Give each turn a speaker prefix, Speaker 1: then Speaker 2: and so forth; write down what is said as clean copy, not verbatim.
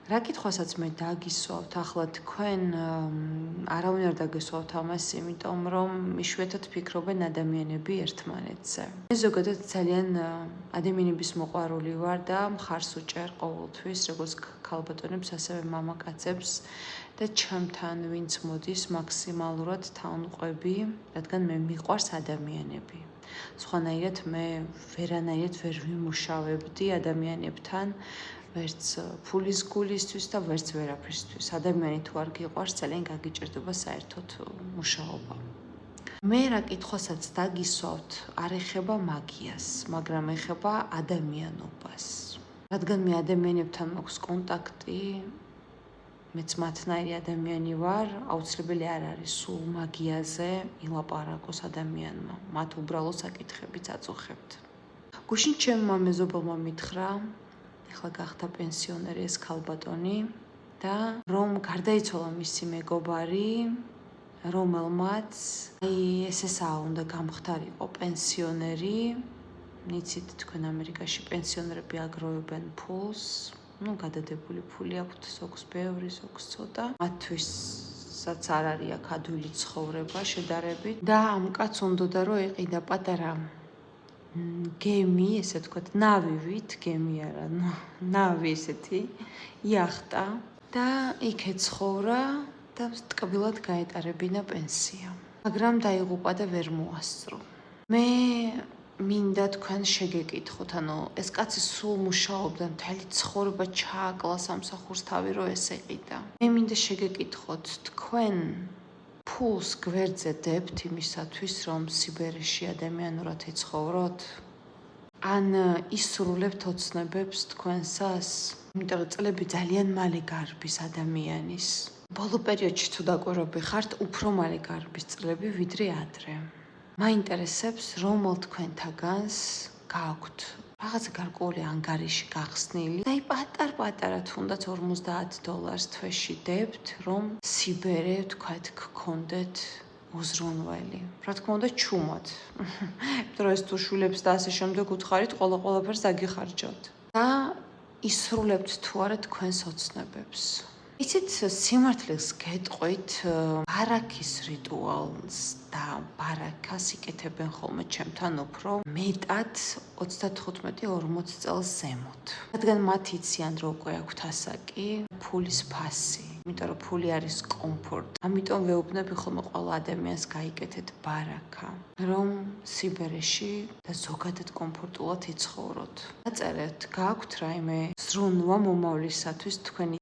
Speaker 1: რა კითხვასაც მე დაგისვავთ, ახლა თქვენ არავინ არ დაგესვავთ ამას, იმიტომ რომ იშვიათად ფიქრობენ ადამიანები ერთმანეთზე. მე ზოგადად ძალიან ადამიანების მოყვარული ვარ და მხარს უჭერ ყოველთვის, როგორც ქალბატონებს, ასევე მამაკაცებს და ჩემთან ვინც მოდის მაქსიმალურად თავნყვები, რადგან მე მიყვარს ადამიანები. სხვანაირად მე ვერანაირად ვერ ვიმუშავებდი ადამიანებთან, ვერც ფულის გულისთვის და ვერც ვერაფრისთვის. ადამიანი თუ არ გიყვარს, ძალიან გაგიჭირდება საერთოდ მუშაობა. მე რა კითხვასაც დაგისვავთ, არ ეხება მაგიას, მაგრამ ეხება ადამიანობას. რადგან მე ადამიანებთან მაქვს კონტაქტი, მეც მათნაირი ადამიანი ვარ, აუცილებელი არ არის სულ მაგიაზე ილაპარაკოს ადამიანმა. მათ უბრალო საკითხებიც აწუხებთ. გუშინ ჩემმა მეზობელმა მითხრა, ახლა გახდა პენსიონერი ეს ქალბატონი და რომ გარდაიცვალა მისი მეგობარი, რომელმაც SSA უნდა გამხდარიყო პენსიონერი. იცით თქვენ ამერიკაში პენსიონერები აგროვებენ ფულს, გადადებული ფული აქვთ, ზოგს ბევრი, ზოგს ცოტა. მათთვისაც არ არის აქ ადვილი ცხოვრება შედარებით და ამ კაცს უნდოდა რომ ეყიდა პატარა გემი, ესე ვთქვათ, ნავივით, გემი არა, ნავი ესეთი, იახტა და იქ ეცხოვრა და ტკბილად გაეტარებინა პენსია. მაგრამ დაიღუპა და ვერ მოასწრო. მე მინდა თქვენ შეგეკითხოთ, ეს კაცი სულ მუშაობდა, მთელი ცხოვრება ჩააკლა სამსახურს თავი რომ ეს ეყიდა. მე მინდა შეგეკითხოთ, თქვენ ფულს გვერდზე დებთ იმისათვის, რომ სიბერეში ადამიანურად ეცხოვროთ? ან ისრულებთ ოცნებებს თქვენსას? იმიტომ რომ წლები ძალიან მალე გარბის ადამიანის. ბოლო პერიოდში თუ დაკვირვები ხართ, უფრო მალე გარბის წლები ვიდრე ადრე. მაინტერესებს, რომელ თქვენთაგანს გააქვთ რაღაცა გარკვეული ანგარიში გახსნილი და პატარ-პატარა თუნდაც $50 თვეში დებთ, რომ სიბერე თქვათ გქონდეთ უზრუნველი. რა თქმა უნდა, ჩუმად. იმიტომ რომ ეს თუ შვილებს და ასე შემდეგ უთხარით, ყველაფერს დაგიხარჯავთ. და ისრულებთ თუ არა თქვენს ოცნებებს. იცით, სიმართლეს გეტყვით, ბარაქის რიტუალს და ბარაქას იკეთებენ ხოლმე ჩემთან უფრო მეტად 35-40 წელს ზემოთ. რადგან მათ იციან, რომ უკვე აქვთ ასაკი, ფულის ფასი. იმიტომ რომ ფული არის კომფორტი. ამიტომ ვეუბნები ხოლმე ყველა ადამიანს გაიკეთეთ ბარაქა, რომ სიბერეში და ზოგადად კომფორტულად იცხოვროთ. დაწერეთ, გააქვთ რაიმე ზრუნვა მომავლისათვის თქვენი